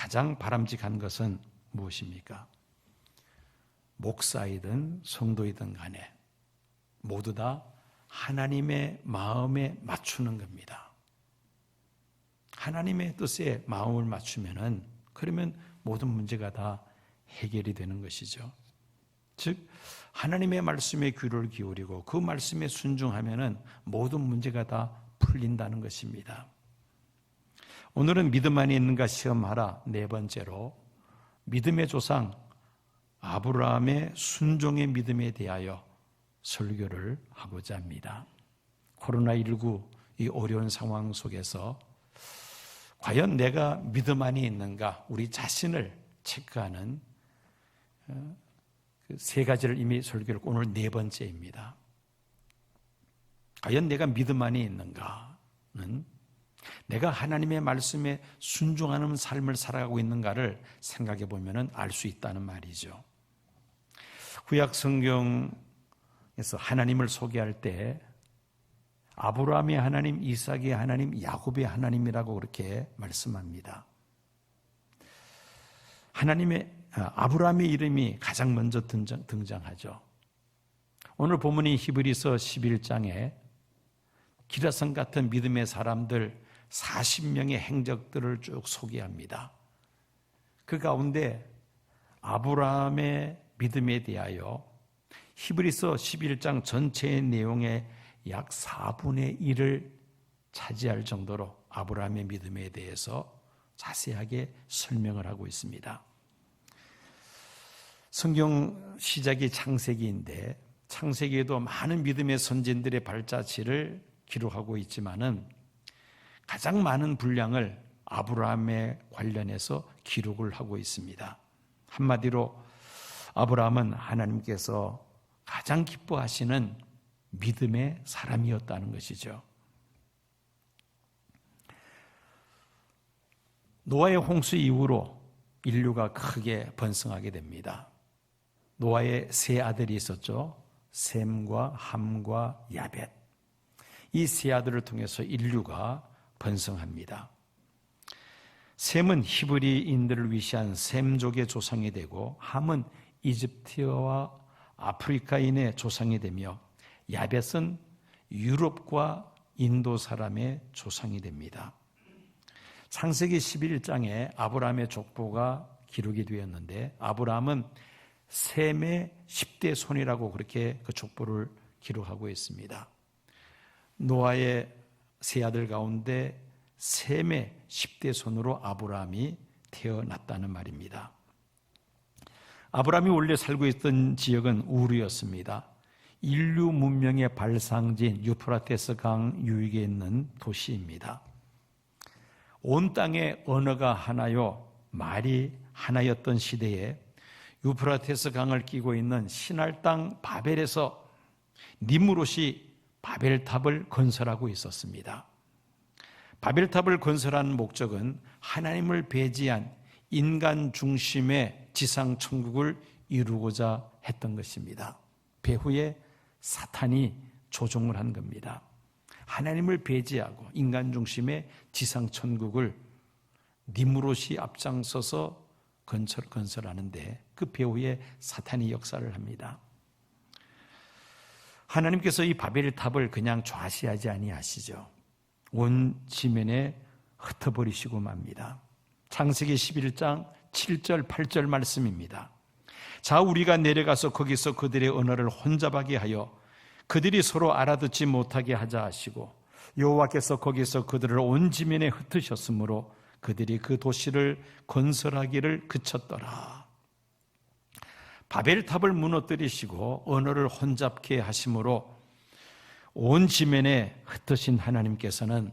가장 바람직한 것은 무엇입니까? 목사이든 성도이든 간에 모두 다 하나님의 마음에 맞추는 겁니다. 하나님의 뜻에 마음을 맞추면은 그러면 모든 문제가 다 해결이 되는 것이죠. 즉 하나님의 말씀에 귀를 기울이고 그 말씀에 순종하면은 모든 문제가 다 풀린다는 것입니다. 오늘은 믿음 안에 있는가 시험하라 네 번째로 믿음의 조상 아브라함의 순종의 믿음에 대하여 설교를 하고자 합니다. 코로나19 이 어려운 상황 속에서 과연 내가 믿음 안에 있는가 우리 자신을 체크하는 세 가지를 이미 설교를 오늘 네 번째입니다. 과연 내가 믿음 안에 있는가는 내가 하나님의 말씀에 순종하는 삶을 살아가고 있는가를 생각해 보면 알 수 있다는 말이죠. 구약 성경에서 하나님을 소개할 때 아브라함의 하나님, 이삭의 하나님, 야곱의 하나님이라고 그렇게 말씀합니다. 아브라함의 이름이 가장 먼저 등장하죠. 오늘 본문이 히브리서 11장에 기라성 같은 믿음의 사람들 40명의 행적들을 쭉 소개합니다. 그 가운데 아브라함의 믿음에 대하여 히브리서 11장 전체의 내용의 약 4분의 1을 차지할 정도로 아브라함의 믿음에 대해서 자세하게 설명을 하고 있습니다. 성경 시작이 창세기인데 창세기에도 많은 믿음의 선진들의 발자취를 기록하고 있지만은 가장 많은 분량을 아브라함에 관련해서 기록을 하고 있습니다. 한마디로 아브라함은 하나님께서 가장 기뻐하시는 믿음의 사람이었다는 것이죠. 노아의 홍수 이후로 인류가 크게 번성하게 됩니다. 노아의 세 아들이 있었죠. 셈과 함과 야벳. 이 세 아들을 통해서 인류가 번성합니다. 셈은 히브리인들을 위시한 셈족의 조상이 되고 함은 이집트와 아프리카인의 조상이 되며 야벳은 유럽과 인도 사람의 조상이 됩니다. 창세기 11장에 아브라함의 족보가 기록이 되었는데 아브라함은 셈의 10대 손이라고 그렇게 그 족보를 기록하고 있습니다. 노아의 세 아들 가운데 셈의 10대 손으로 아브라함이 태어났다는 말입니다. 아브라함이 원래 살고 있던 지역은 우르였습니다. 인류 문명의 발상지인 유프라테스 강 유역에 있는 도시입니다. 온 땅의 언어가 하나요 말이 하나였던 시대에 유프라테스 강을 끼고 있는 신할 땅 바벨에서 니므롯이 바벨탑을 건설하고 있었습니다. 바벨탑을 건설한 목적은 하나님을 배제한 인간 중심의 지상 천국을 이루고자 했던 것입니다. 배후에 사탄이 조종을 한 겁니다. 하나님을 배제하고 인간 중심의 지상 천국을 니므롯이 앞장서서 건설하는데 그 배후에 사탄이 역사를 합니다. 하나님께서 이 바벨탑을 그냥 좌시하지 아니하시죠. 온 지면에 흩어버리시고 맙니다. 창세기 11장 7절 8절 말씀입니다. 자 우리가 내려가서 거기서 그들의 언어를 혼잡하게 하여 그들이 서로 알아듣지 못하게 하자 하시고 여호와께서 거기서 그들을 온 지면에 흩으셨으므로 그들이 그 도시를 건설하기를 그쳤더라. 바벨탑을 무너뜨리시고 언어를 혼잡케 하심으로 온 지면에 흩으신 하나님께서는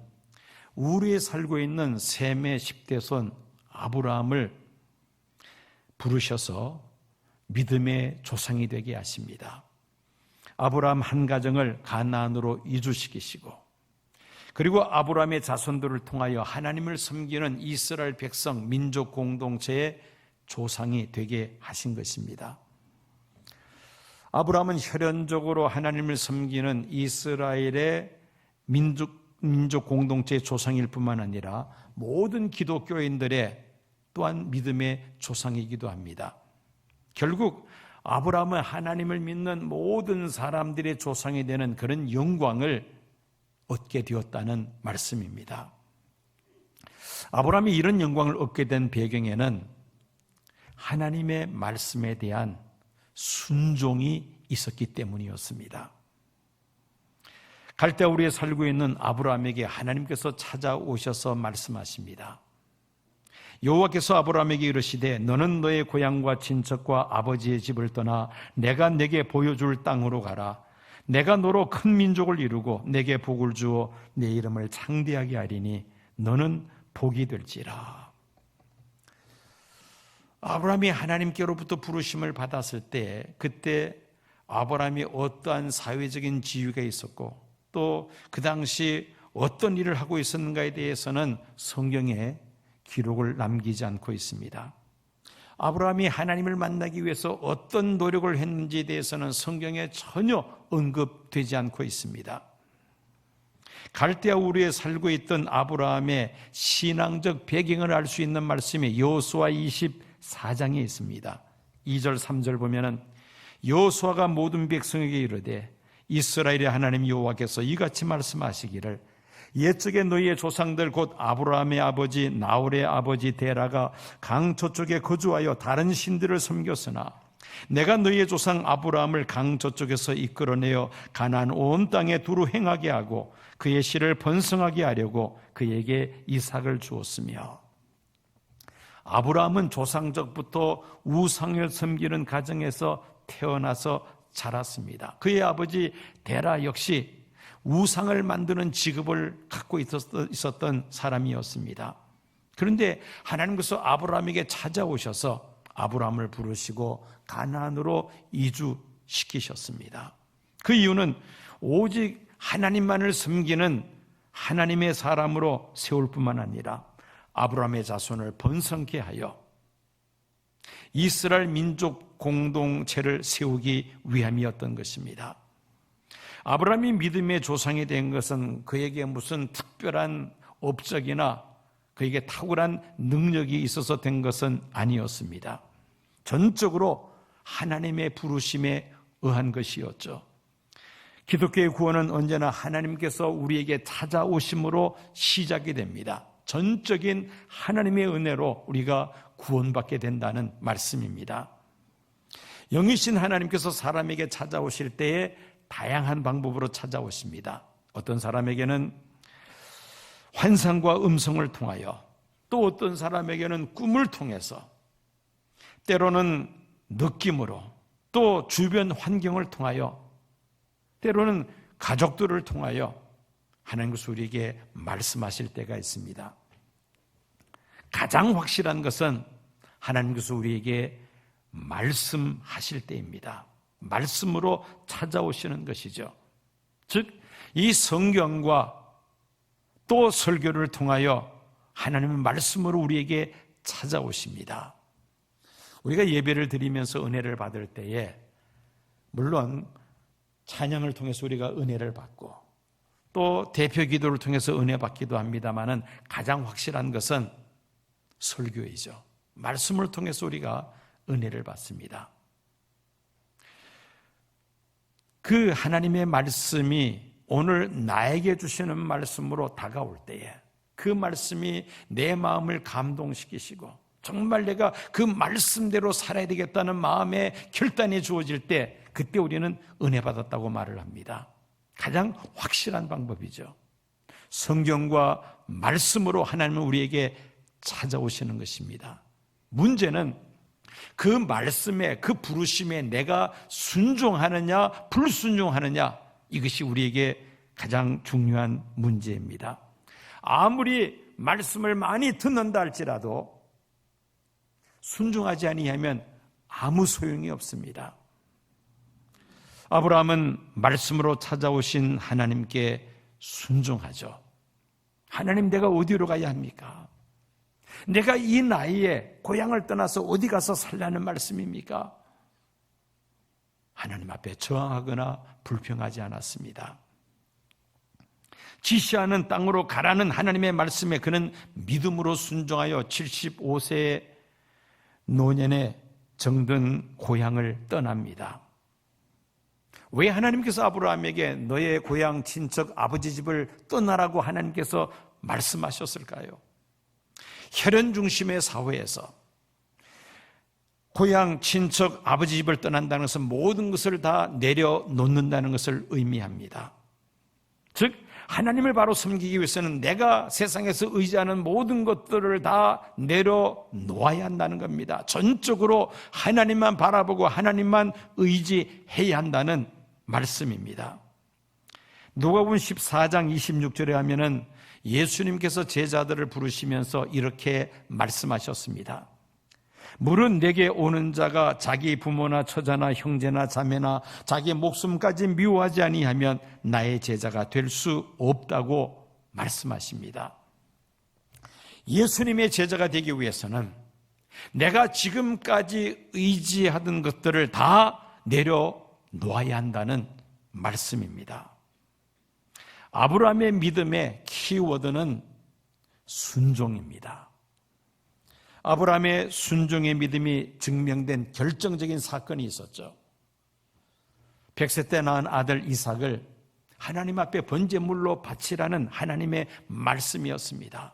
우리에 살고 있는 셈의 10대 손 아브라함을 부르셔서 믿음의 조상이 되게 하십니다. 아브라함 한 가정을 가나안으로 이주시키시고 그리고 아브라함의 자손들을 통하여 하나님을 섬기는 이스라엘 백성 민족 공동체의 조상이 되게 하신 것입니다. 아브라함은 혈연적으로 하나님을 섬기는 이스라엘의 민족 공동체의 조상일 뿐만 아니라 모든 기독교인들의 또한 믿음의 조상이기도 합니다. 결국 아브라함은 하나님을 믿는 모든 사람들의 조상이 되는 그런 영광을 얻게 되었다는 말씀입니다. 아브라함이 이런 영광을 얻게 된 배경에는 하나님의 말씀에 대한 순종이 있었기 때문이었습니다. 갈대아 우리에 살고 있는 아브라함에게 하나님께서 찾아오셔서 말씀하십니다. 여호와께서 아브라함에게 이르시되 너는 너의 고향과 친척과 아버지의 집을 떠나 내가 내게 보여줄 땅으로 가라. 내가 너로 큰 민족을 이루고 내게 복을 주어 내 이름을 창대하게 하리니 너는 복이 될지라. 아브라함이 하나님께로부터 부르심을 받았을 때 그때 아브라함이 어떠한 사회적인 지위가 있었고 또 그 당시 어떤 일을 하고 있었는가에 대해서는 성경에 기록을 남기지 않고 있습니다. 아브라함이 하나님을 만나기 위해서 어떤 노력을 했는지에 대해서는 성경에 전혀 언급되지 않고 있습니다. 갈대아 우르에 살고 있던 아브라함의 신앙적 배경을 알 수 있는 말씀이 여호수아 24장에 있습니다. 2절 3절 보면은 여호수아가 모든 백성에게 이르되 이스라엘의 하나님 여호와께서 이같이 말씀하시기를 옛적에 너희의 조상들 곧 아브라함의 아버지 나홀의 아버지 데라가 강 저쪽에 거주하여 다른 신들을 섬겼으나 내가 너희의 조상 아브라함을 강 저쪽에서 이끌어내어 가나안 온 땅에 두루 행하게 하고 그의 씨를 번성하게 하려고 그에게 이삭을 주었으며. 아브라함은 조상적부터 우상을 섬기는 가정에서 태어나서 자랐습니다. 그의 아버지 데라 역시 우상을 만드는 직업을 갖고 있었던 사람이었습니다. 그런데 하나님께서 아브라함에게 찾아오셔서 아브라함을 부르시고 가나안으로 이주시키셨습니다. 그 이유는 오직 하나님만을 섬기는 하나님의 사람으로 세울 뿐만 아니라 아브라함의 자손을 번성케 하여 이스라엘 민족 공동체를 세우기 위함이었던 것입니다. 아브라함이 믿음의 조상이 된 것은 그에게 무슨 특별한 업적이나 그에게 탁월한 능력이 있어서 된 것은 아니었습니다. 전적으로 하나님의 부르심에 의한 것이었죠. 기독교의 구원은 언제나 하나님께서 우리에게 찾아오심으로 시작이 됩니다. 전적인 하나님의 은혜로 우리가 구원받게 된다는 말씀입니다. 영이신 하나님께서 사람에게 찾아오실 때에 다양한 방법으로 찾아오십니다. 어떤 사람에게는 환상과 음성을 통하여, 또 어떤 사람에게는 꿈을 통해서, 때로는 느낌으로, 또 주변 환경을 통하여, 때로는 가족들을 통하여 하나님께서 우리에게 말씀하실 때가 있습니다. 가장 확실한 것은 하나님께서 우리에게 말씀하실 때입니다. 말씀으로 찾아오시는 것이죠. 즉, 이 성경과 또 설교를 통하여 하나님의 말씀으로 우리에게 찾아오십니다. 우리가 예배를 드리면서 은혜를 받을 때에 물론 찬양을 통해서 우리가 은혜를 받고 또 대표 기도를 통해서 은혜 받기도 합니다만은 가장 확실한 것은 설교이죠. 말씀을 통해서 우리가 은혜를 받습니다. 그 하나님의 말씀이 오늘 나에게 주시는 말씀으로 다가올 때에 그 말씀이 내 마음을 감동시키시고 정말 내가 그 말씀대로 살아야 되겠다는 마음의 결단이 주어질 때 그때 우리는 은혜 받았다고 말을 합니다. 가장 확실한 방법이죠. 성경과 말씀으로 하나님은 우리에게 찾아오시는 것입니다. 문제는 그 말씀에, 그 부르심에 내가 순종하느냐 불순종하느냐, 이것이 우리에게 가장 중요한 문제입니다. 아무리 말씀을 많이 듣는다 할지라도 순종하지 아니하면 아무 소용이 없습니다. 아브라함은 말씀으로 찾아오신 하나님께 순종하죠. 하나님, 내가 어디로 가야 합니까? 내가 이 나이에 고향을 떠나서 어디 가서 살라는 말씀입니까? 하나님 앞에 저항하거나 불평하지 않았습니다. 지시하는 땅으로 가라는 하나님의 말씀에 그는 믿음으로 순종하여 75세의 노년에 정든 고향을 떠납니다. 왜 하나님께서 아브라함에게 너의 고향 친척 아버지 집을 떠나라고 하나님께서 말씀하셨을까요? 혈연 중심의 사회에서 고향 친척 아버지 집을 떠난다는 것은 모든 것을 다 내려놓는다는 것을 의미합니다. 즉 하나님을 바로 섬기기 위해서는 내가 세상에서 의지하는 모든 것들을 다 내려놓아야 한다는 겁니다. 전적으로 하나님만 바라보고 하나님만 의지해야 한다는 말씀입니다. 누가복음 14장 26절에 하면은 예수님께서 제자들을 부르시면서 이렇게 말씀하셨습니다. 물은 내게 오는 자가 자기 부모나 처자나 형제나 자매나 자기 목숨까지 미워하지 아니하면 나의 제자가 될 수 없다고 말씀하십니다. 예수님의 제자가 되기 위해서는 내가 지금까지 의지하던 것들을 다 내려놓아야 한다는 말씀입니다. 아브라함의 믿음의 키워드는 순종입니다. 아브라함의 순종의 믿음이 증명된 결정적인 사건이 있었죠. 100세 때 낳은 아들 이삭을 하나님 앞에 번제물로 바치라는 하나님의 말씀이었습니다.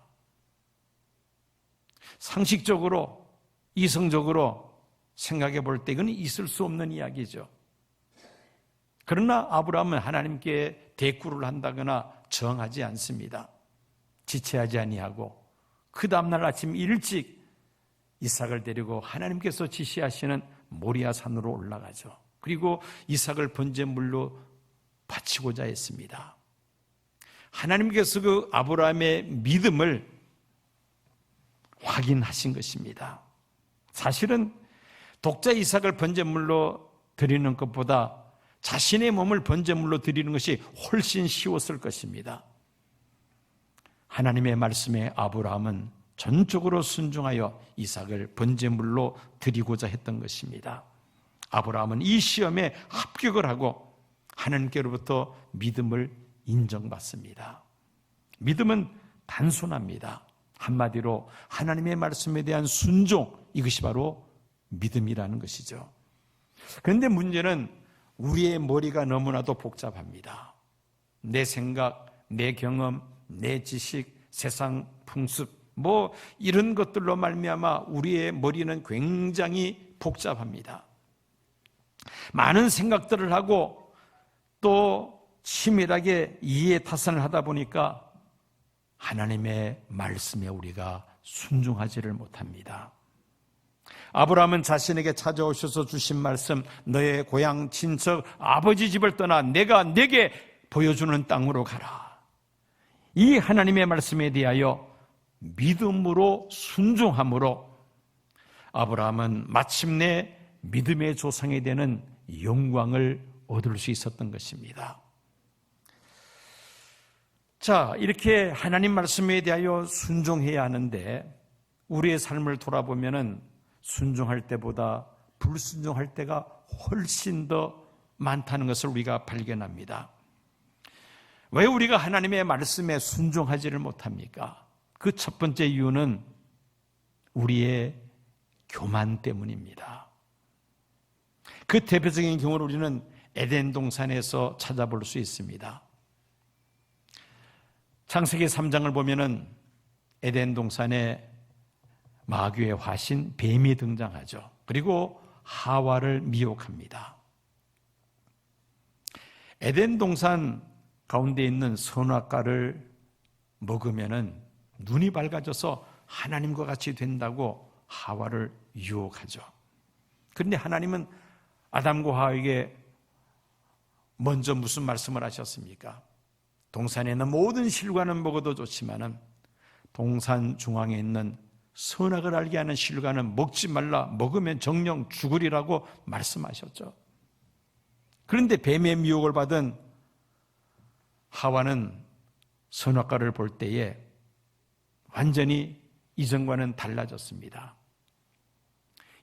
상식적으로, 이성적으로 생각해 볼 때 이건 있을 수 없는 이야기죠. 그러나 아브라함은 하나님께 대꾸를 한다거나 정하지 않습니다. 지체하지 아니하고 그 다음날 아침 일찍 이삭을 데리고 하나님께서 지시하시는 모리아 산으로 올라가죠. 그리고 이삭을 번제물로 바치고자 했습니다. 하나님께서 그 아브라함의 믿음을 확인하신 것입니다. 사실은 독자 이삭을 번제물로 드리는 것보다 자신의 몸을 번제물로 드리는 것이 훨씬 쉬웠을 것입니다. 하나님의 말씀에 아브라함은 전적으로 순종하여 이삭을 번제물로 드리고자 했던 것입니다. 아브라함은 이 시험에 합격을 하고 하나님께로부터 믿음을 인정받습니다. 믿음은 단순합니다. 한마디로 하나님의 말씀에 대한 순종, 이것이 바로 믿음이라는 것이죠. 그런데 문제는 우리의 머리가 너무나도 복잡합니다. 내 생각, 내 경험, 내 지식, 세상 풍습, 이런 것들로 말미암아 우리의 머리는 굉장히 복잡합니다. 많은 생각들을 하고 또 치밀하게 이해 타산을 하다 보니까 하나님의 말씀에 우리가 순종하지를 못합니다. 아브라함은 자신에게 찾아오셔서 주신 말씀, 너의 고향 친척 아버지 집을 떠나 내가 내게 보여주는 땅으로 가라. 이 하나님의 말씀에 대하여 믿음으로 순종함으로 아브라함은 마침내 믿음의 조상이 되는 영광을 얻을 수 있었던 것입니다. 자, 이렇게 하나님 말씀에 대하여 순종해야 하는데 우리의 삶을 돌아보면은 순종할 때보다 불순종할 때가 훨씬 더 많다는 것을 우리가 발견합니다. 왜 우리가 하나님의 말씀에 순종하지를 못합니까? 그 첫 번째 이유는 우리의 교만 때문입니다. 그 대표적인 경우를 우리는 에덴 동산에서 찾아볼 수 있습니다. 창세기 3장을 보면은 에덴 동산에 마귀의 화신 뱀이 등장하죠. 그리고 하와를 미혹합니다. 에덴 동산 가운데 있는 선악과를 먹으면은 눈이 밝아져서 하나님과 같이 된다고 하와를 유혹하죠. 그런데 하나님은 아담과 하와에게 먼저 무슨 말씀을 하셨습니까? 동산에 있는 모든 실과는 먹어도 좋지만은 동산 중앙에 있는 선악을 알게 하는 실과는 먹지 말라. 먹으면 정령 죽으리라고 말씀하셨죠. 그런데 뱀의 미혹을 받은 하와는 선악과를 볼 때에 완전히 이전과는 달라졌습니다.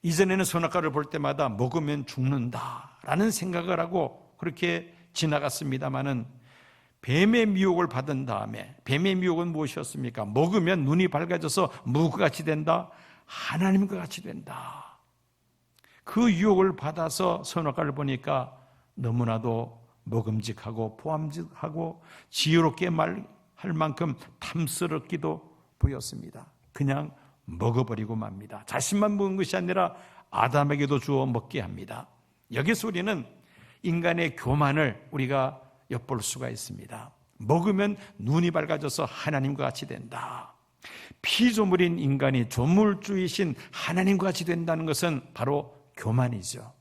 이전에는 선악과를 볼 때마다 먹으면 죽는다라는 생각을 하고 그렇게 지나갔습니다마는 뱀의 미혹을 받은 다음에, 뱀의 미혹은 무엇이었습니까? 먹으면 눈이 밝아져서 무엇과 같이 된다? 하나님과 같이 된다. 그 유혹을 받아서 선악과를 보니까 너무나도 먹음직하고 보암직하고 지혜롭게 말할 만큼 탐스럽기도 보였습니다. 그냥 먹어버리고 맙니다. 자신만 먹은 것이 아니라 아담에게도 주어 먹게 합니다. 여기서 우리는 인간의 교만을 우리가 엿볼 수가 있습니다. 먹으면 눈이 밝아져서 하나님과 같이 된다. 피조물인 인간이 조물주이신 하나님과 같이 된다는 것은 바로 교만이죠.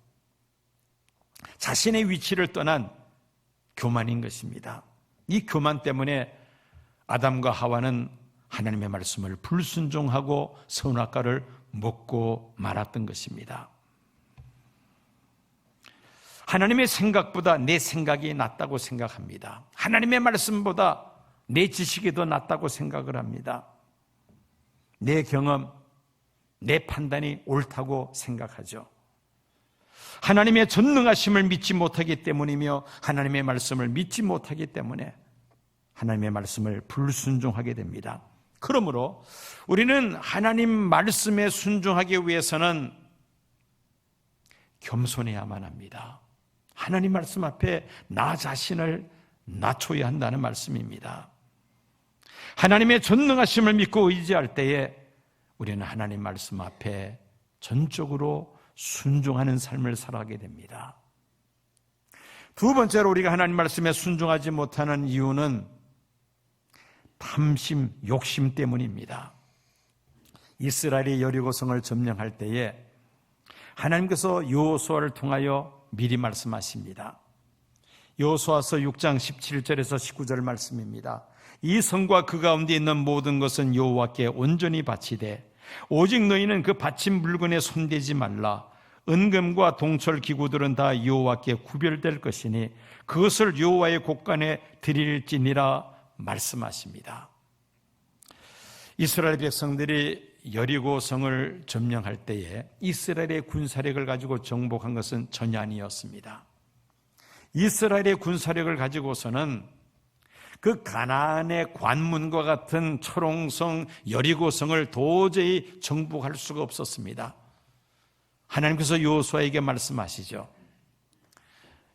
자신의 위치를 떠난 교만인 것입니다. 이 교만 때문에 아담과 하와는 하나님의 말씀을 불순종하고 선악과를 먹고 말았던 것입니다. 하나님의 생각보다 내 생각이 낫다고 생각합니다. 하나님의 말씀보다 내 지식이 더 낫다고 생각을 합니다. 내 경험, 내 판단이 옳다고 생각하죠. 하나님의 전능하심을 믿지 못하기 때문이며 하나님의 말씀을 믿지 못하기 때문에 하나님의 말씀을 불순종하게 됩니다. 그러므로 우리는 하나님 말씀에 순종하기 위해서는 겸손해야만 합니다. 하나님 말씀 앞에 나 자신을 낮춰야 한다는 말씀입니다. 하나님의 전능하심을 믿고 의지할 때에 우리는 하나님 말씀 앞에 전적으로 순종하는 삶을 살아가게 됩니다. 두 번째로 우리가 하나님 말씀에 순종하지 못하는 이유는 탐심, 욕심 때문입니다. 이스라엘이 여리고성을 점령할 때에 하나님께서 여호수아를 통하여 미리 말씀하십니다. 여호수아서 6장 17절에서 19절 말씀입니다. 이 성과 그 가운데 있는 모든 것은 여호와께 온전히 바치되 오직 너희는 그 바친 물건에 손대지 말라. 은금과 동철 기구들은 다 여호와께 구별될 것이니 그것을 여호와의 곳간에 드릴지니라 말씀하십니다. 이스라엘 백성들이 여리고성을 점령할 때에 이스라엘의 군사력을 가지고 정복한 것은 전혀 아니었습니다. 이스라엘의 군사력을 가지고서는 그 가나안의 관문과 같은 초롱성 여리고성을 도저히 정복할 수가 없었습니다. 하나님께서 여호수아에게 말씀하시죠.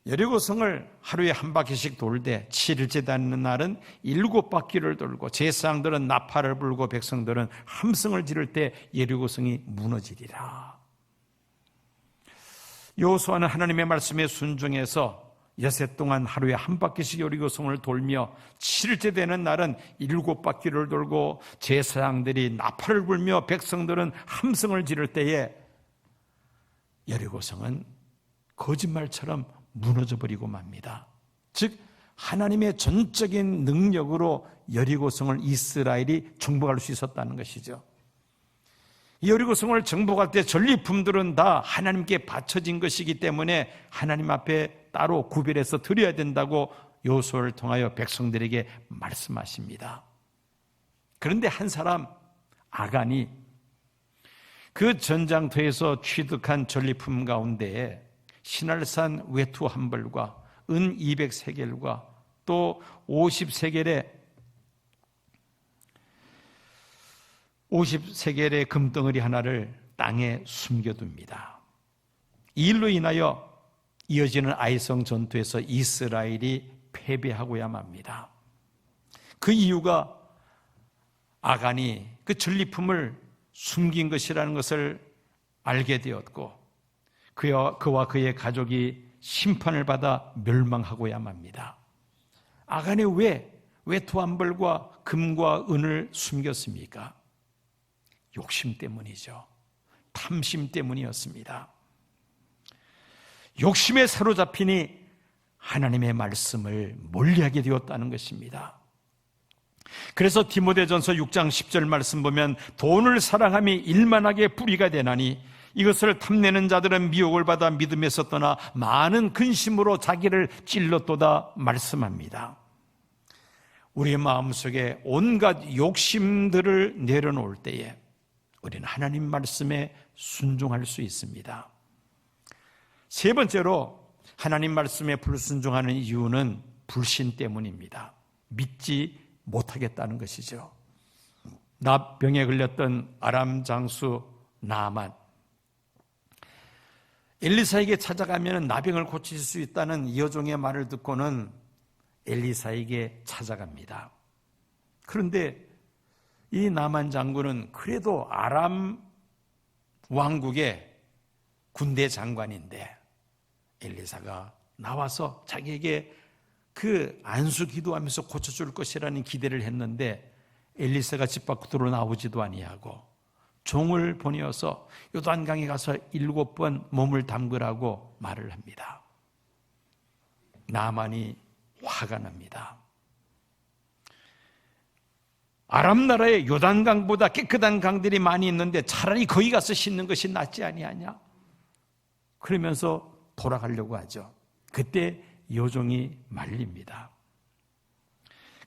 여리고성을 하루에 한 바퀴씩 돌되 7일째 되는 날은 7바퀴를 돌고 제사장들은 나팔을 불고 백성들은 함성을 지를 때 여리고성이 무너지리라. 여호수아는 하나님의 말씀에 순종해서 여세 동안 하루에 한 바퀴씩 여리고성을 돌며 7일째 되는 날은 7바퀴를 돌고 제사장들이 나팔을 불며 백성들은 함성을 지를 때에 여리고성은 거짓말처럼 무너져버리고 맙니다. 즉 하나님의 전적인 능력으로 여리고성을 이스라엘이 정복할 수 있었다는 것이죠. 이 여리고성을 정복할 때 전리품들은 다 하나님께 바쳐진 것이기 때문에 하나님 앞에 따로 구별해서 드려야 된다고 여호수아를 통하여 백성들에게 말씀하십니다. 그런데 한 사람 아간이 그 전장터에서 취득한 전리품 가운데에 신할산 외투 한 벌과 은 200세겔과 또 50세겔의 금덩어리 하나를 땅에 숨겨둡니다. 이 일로 인하여 이어지는 아이성 전투에서 이스라엘이 패배하고야 맙니다. 그 이유가 아간이 그 전리품을 숨긴 것이라는 것을 알게 되었고 그와 그의 가족이 심판을 받아 멸망하고야 맙니다. 아간이 왜 외투 한 벌과 금과 은을 숨겼습니까? 욕심 때문이죠. 탐심 때문이었습니다. 욕심에 사로잡히니 하나님의 말씀을 멀리하게 되었다는 것입니다. 그래서 디모데전서 6장 10절 말씀 보면 돈을 사랑함이 일만하게 뿌리가 되나니 이것을 탐내는 자들은 미혹을 받아 믿음에서 떠나 많은 근심으로 자기를 찔렀도다 말씀합니다. 우리의 마음속에 온갖 욕심들을 내려놓을 때에 우리는 하나님 말씀에 순종할 수 있습니다. 세 번째로 하나님 말씀에 불순종하는 이유는 불신 때문입니다. 믿지 못하겠다는 것이죠. 나병에 걸렸던 아람 장수 나아만, 엘리사에게 찾아가면 나병을 고칠 수 있다는 여종의 말을 듣고는 엘리사에게 찾아갑니다. 그런데 이 나만 장군은 그래도 아람 왕국의 군대 장관인데 엘리사가 나와서 자기에게 그 안수 기도하면서 고쳐줄 것이라는 기대를 했는데 엘리사가 집 밖으로 나오지도 아니하고 종을 보내어서 요단강에 가서 7번 몸을 담그라고 말을 합니다. 나만이 화가 납니다. 아람 나라에 요단강보다 깨끗한 강들이 많이 있는데 차라리 거기 가서 씻는 것이 낫지 아니하냐? 그러면서 돌아가려고 하죠. 그때 여종이 말립니다.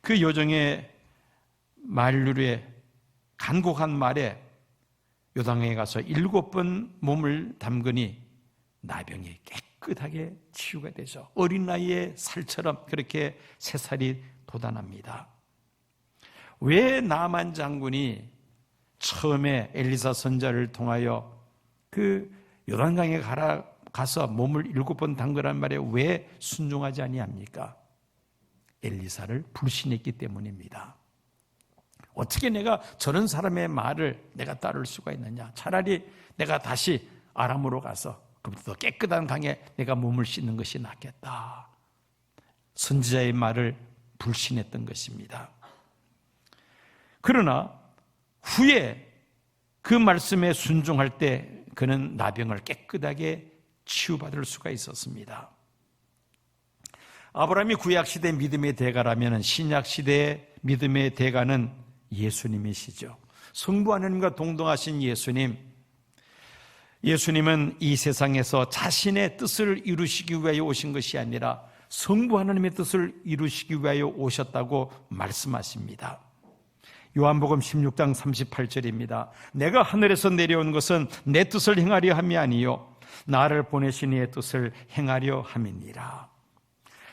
그 여종의 말류에 간곡한 말에 요단강에 가서 7번 몸을 담그니 나병이 깨끗하게 치유가 되죠. 어린 나이에 살처럼 그렇게 새살이 돋아납니다. 왜 나만 장군이 처음에 엘리사 선지자를 통하여 그 요단강에 가서 몸을 7번 담그란 말에 왜 순종하지 아니합니까? 엘리사를 불신했기 때문입니다. 어떻게 내가 저런 사람의 말을 내가 따를 수가 있느냐? 차라리 내가 다시 아람으로 가서 그보다 더 깨끗한 강에 내가 몸을 씻는 것이 낫겠다. 선지자의 말을 불신했던 것입니다. 그러나 후에 그 말씀에 순종할 때 그는 나병을 깨끗하게 치유받을 수가 있었습니다. 아브라함이 구약시대 믿음의 대가라면 신약시대의 믿음의 대가는 예수님이시죠. 성부 하나님과 동등하신 예수님은 이 세상에서 자신의 뜻을 이루시기 위하여 오신 것이 아니라 성부 하나님의 뜻을 이루시기 위하여 오셨다고 말씀하십니다. 요한복음 16장 38절입니다. 내가 하늘에서 내려온 것은 내 뜻을 행하려 함이 아니요 나를 보내신 이의 뜻을 행하려 함이니라.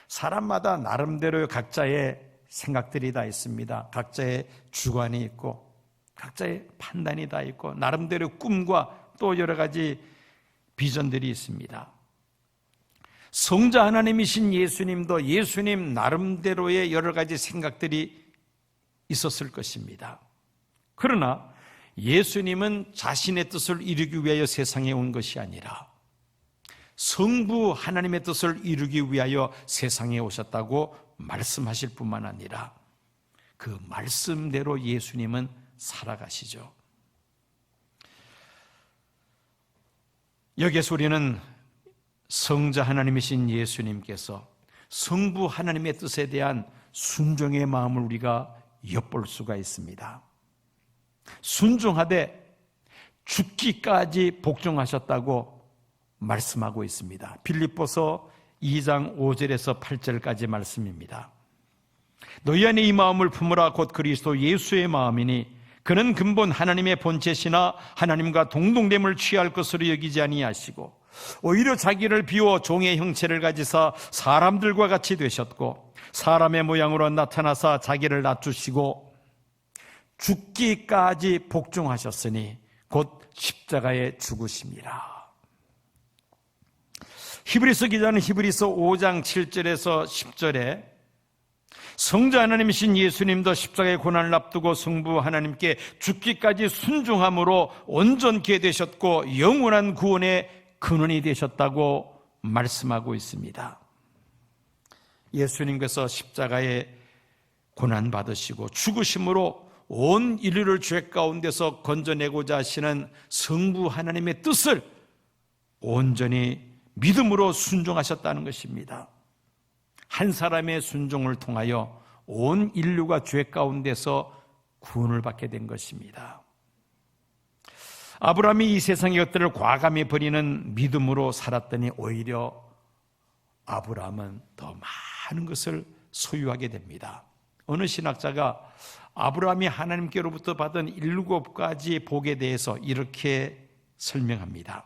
사람마다 나름대로 각자의 생각들이 다 있습니다. 각자의 주관이 있고 각자의 판단이 다 있고 나름대로 꿈과 또 여러 가지 비전들이 있습니다. 성자 하나님이신 예수님도 예수님 나름대로의 여러 가지 생각들이 있었을 것입니다. 그러나 예수님은 자신의 뜻을 이루기 위하여 세상에 온 것이 아니라 성부 하나님의 뜻을 이루기 위하여 세상에 오셨다고 말씀하실 뿐만 아니라 그 말씀대로 예수님은 살아가시죠. 여기에서 우리는 성자 하나님이신 예수님께서 성부 하나님의 뜻에 대한 순종의 마음을 우리가 엿볼 수가 있습니다. 순종하되 죽기까지 복종하셨다고 말씀하고 있습니다. 빌립보서 2장 5절에서 8절까지 말씀입니다. 너희 안에 이 마음을 품으라 곧 그리스도 예수의 마음이니 그는 근본 하나님의 본체시나 하나님과 동등됨을 취할 것으로 여기지 아니하시고 오히려 자기를 비워 종의 형체를 가지사 사람들과 같이 되셨고 사람의 모양으로 나타나사 자기를 낮추시고 죽기까지 복종하셨으니 곧 십자가에 죽으심이라. 히브리서 기자는 히브리서 5장 7절에서 10절에 성자 하나님이신 예수님도 십자가의 고난을 앞두고 성부 하나님께 죽기까지 순종함으로 온전케 되셨고 영원한 구원의 근원이 되셨다고 말씀하고 있습니다. 예수님께서 십자가에 고난받으시고 죽으심으로 온 인류를 죄 가운데서 건져내고자 하시는 성부 하나님의 뜻을 온전히 믿음으로 순종하셨다는 것입니다. 한 사람의 순종을 통하여 온 인류가 죄 가운데서 구원을 받게 된 것입니다. 아브라함이 이 세상의 것들을 과감히 버리는 믿음으로 살았더니 오히려 아브라함은 더 많은 것을 소유하게 됩니다. 어느 신학자가 아브라함이 하나님께로부터 받은 7가지 복에 대해서 이렇게 설명합니다.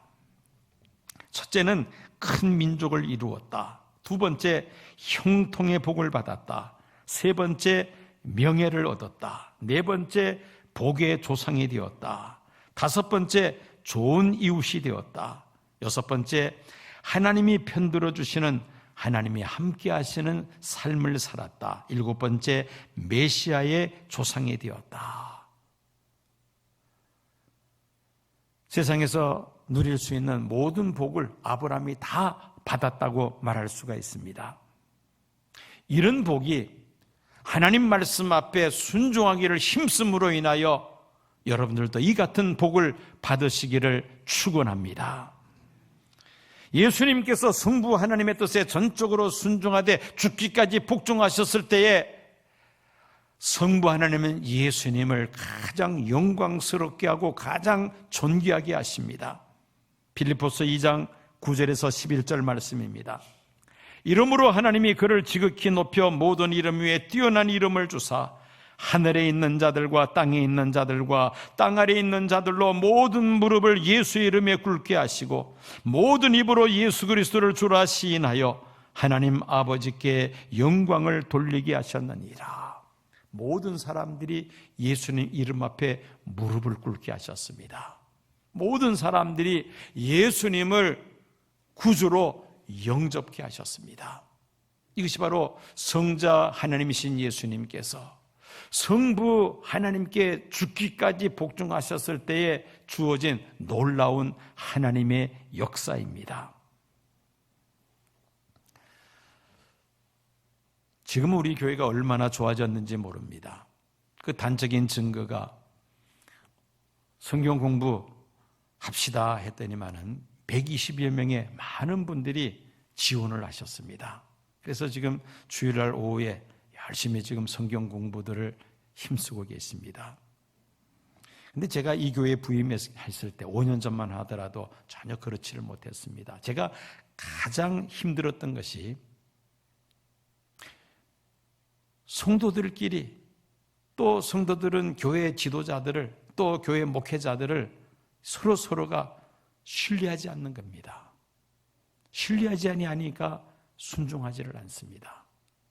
첫째는 큰 민족을 이루었다. 두 번째, 형통의 복을 받았다. 세 번째, 명예를 얻었다. 네 번째, 복의 조상이 되었다. 다섯 번째, 좋은 이웃이 되었다. 여섯 번째, 하나님이 편들어 주시는, 하나님이 함께 하시는 삶을 살았다. 일곱 번째, 메시아의 조상이 되었다. 세상에서 누릴 수 있는 모든 복을 아브라함이 다 받았다고 말할 수가 있습니다. 이런 복이 하나님 말씀 앞에 순종하기를 힘쓰므로 인하여 여러분들도 이 같은 복을 받으시기를 축원합니다. 예수님께서 성부 하나님의 뜻에 전적으로 순종하되 죽기까지 복종하셨을 때에 성부 하나님은 예수님을 가장 영광스럽게 하고 가장 존귀하게 하십니다. 빌립보서 2장 9절에서 11절 말씀입니다. 이러므로 하나님이 그를 지극히 높여 모든 이름 위에 뛰어난 이름을 주사 하늘에 있는 자들과 땅에 있는 자들과 땅 아래에 있는 자들로 모든 무릎을 예수의 이름에 꿇게 하시고 모든 입으로 예수 그리스도를 주라 시인하여 하나님 아버지께 영광을 돌리게 하셨느니라. 모든 사람들이 예수님 이름 앞에 무릎을 꿇게 하셨습니다. 모든 사람들이 예수님을 구주로 영접케 하셨습니다. 이것이 바로 성자 하나님이신 예수님께서 성부 하나님께 죽기까지 복종하셨을 때에 주어진 놀라운 하나님의 역사입니다. 지금 우리 교회가 얼마나 좋아졌는지 모릅니다. 그 단적인 증거가 성경 공부합시다 했더니만은 120여 명의 많은 분들이 지원을 하셨습니다. 그래서 지금 주일날 오후에 열심히 지금 성경 공부들을 힘쓰고 계십니다. 근데 제가 이 교회에 부임했을 때 5년 전만 하더라도 전혀 그렇지를 못했습니다. 제가 가장 힘들었던 것이 성도들끼리 또 성도들은 교회 지도자들을 또 교회 목회자들을 서로가 신뢰하지 않는 겁니다. 신뢰하지 아니하니까 순종하지를 않습니다.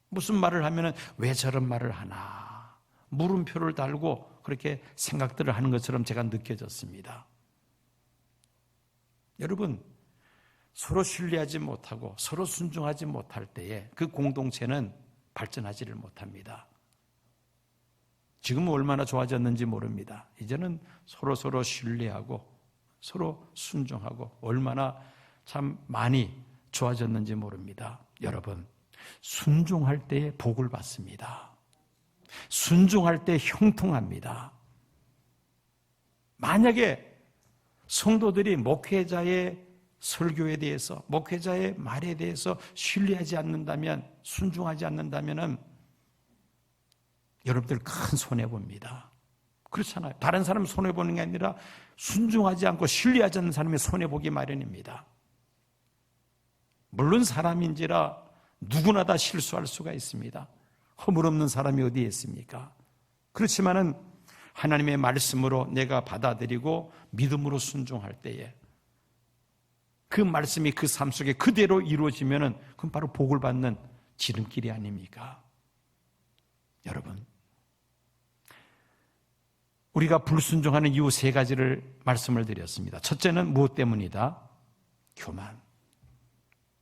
무슨 말을 하면 왜 저런 말을 하나 물음표를 달고 그렇게 생각들을 하는 것처럼 제가 느껴졌습니다. 여러분, 서로 신뢰하지 못하고 서로 순종하지 못할 때에 그 공동체는 발전하지를 못합니다. 지금은 얼마나 좋아졌는지 모릅니다. 이제는 서로 신뢰하고 서로 순종하고 얼마나 참 많이 좋아졌는지 모릅니다. 여러분, 순종할 때에 복을 받습니다. 순종할 때 형통합니다. 만약에 성도들이 목회자의 설교에 대해서, 목회자의 말에 대해서 신뢰하지 않는다면, 순종하지 않는다면 여러분들 큰 손해봅니다. 그렇잖아요. 다른 사람 손해보는 게 아니라 순종하지 않고 신뢰하지 않는 사람이 손해보기 마련입니다. 물론 사람인지라 누구나 다 실수할 수가 있습니다. 허물없는 사람이 어디에 있습니까? 그렇지만은 하나님의 말씀으로 내가 받아들이고 믿음으로 순종할 때에 그 말씀이 그 삶 속에 그대로 이루어지면은 그건 바로 복을 받는 지름길이 아닙니까? 여러분, 우리가 불순종하는 이유 세 가지를 말씀을 드렸습니다. 첫째는 무엇 때문이다? 교만.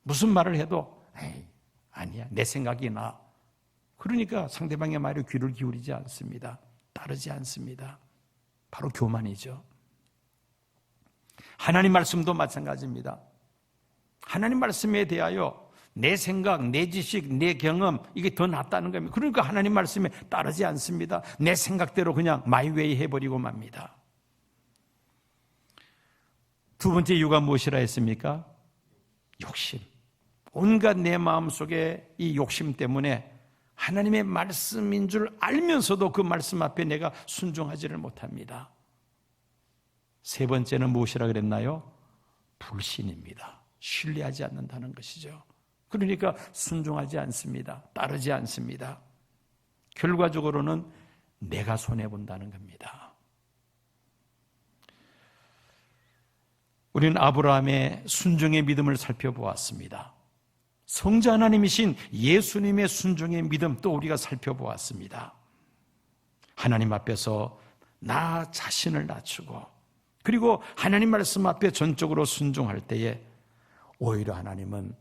무슨 말을 해도 에이, 아니야, 내 생각이 나. 그러니까 상대방의 말에 귀를 기울이지 않습니다. 따르지 않습니다. 바로 교만이죠. 하나님 말씀도 마찬가지입니다. 하나님 말씀에 대하여 내 생각, 내 지식, 내 경험 이게 더 낫다는 겁니다. 그러니까 하나님 말씀에 따르지 않습니다. 내 생각대로 그냥 마이웨이 해버리고 맙니다. 두 번째 이유가 무엇이라 했습니까? 욕심. 온갖 내 마음속에 이 욕심 때문에 하나님의 말씀인 줄 알면서도 그 말씀 앞에 내가 순종하지를 못합니다. 세 번째는 무엇이라 그랬나요? 불신입니다. 신뢰하지 않는다는 것이죠. 그러니까 순종하지 않습니다. 따르지 않습니다. 결과적으로는 내가 손해본다는 겁니다. 우리는 아브라함의 순종의 믿음을 살펴보았습니다. 성자 하나님이신 예수님의 순종의 믿음 또 우리가 살펴보았습니다. 하나님 앞에서 나 자신을 낮추고 그리고 하나님 말씀 앞에 전적으로 순종할 때에 오히려 하나님은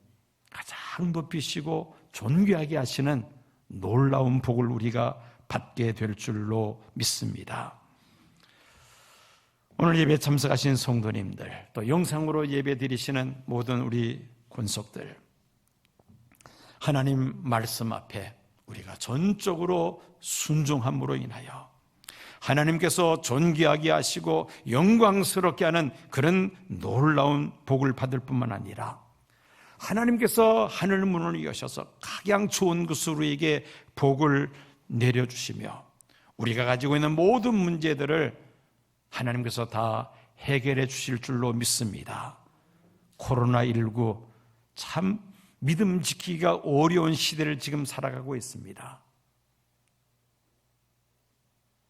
가장 높이시고 존귀하게 하시는 놀라운 복을 우리가 받게 될 줄로 믿습니다. 오늘 예배 참석하신 성도님들, 또 영상으로 예배 드리시는 모든 우리 권속들, 하나님 말씀 앞에 우리가 전적으로 순종함으로 인하여 하나님께서 존귀하게 하시고 영광스럽게 하는 그런 놀라운 복을 받을 뿐만 아니라 하나님께서 하늘 문을 여셔서 가장 좋은 것으로 우리에게 복을 내려주시며 우리가 가지고 있는 모든 문제들을 하나님께서 다 해결해 주실 줄로 믿습니다. 코로나19 참 믿음 지키기가 어려운 시대를 지금 살아가고 있습니다.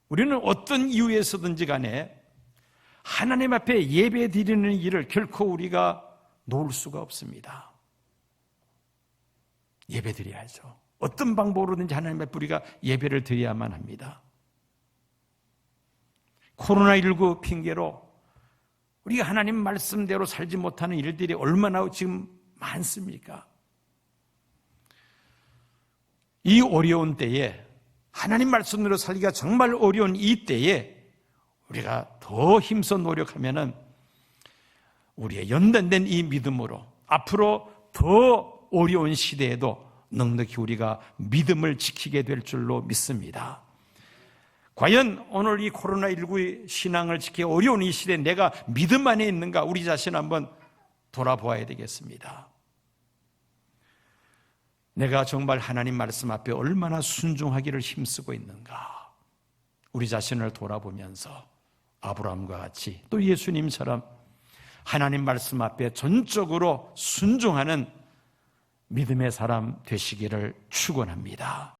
우리는 어떤 이유에서든지 간에 하나님 앞에 예배 드리는 일을 결코 우리가 놓을 수가 없습니다. 예배 드려야죠. 어떤 방법으로든지 하나님 앞에 우리가 예배를 드려야만 합니다. 코로나19 핑계로 우리가 하나님 말씀대로 살지 못하는 일들이 얼마나 지금 많습니까? 이 어려운 때에 하나님 말씀대로 살기가 정말 어려운 이 때에 우리가 더 힘써 노력하면은 우리의 연단된 이 믿음으로 앞으로 더 어려운 시대에도 넉넉히 우리가 믿음을 지키게 될 줄로 믿습니다. 과연 오늘 이 코로나19 신앙을 지키기 어려운 이 시대에 내가 믿음 안에 있는가 우리 자신 한번 돌아보아야 되겠습니다. 내가 정말 하나님 말씀 앞에 얼마나 순종하기를 힘쓰고 있는가 우리 자신을 돌아보면서 아브라함과 같이 또 예수님처럼 하나님 말씀 앞에 전적으로 순종하는 믿음의 사람 되시기를 축원합니다.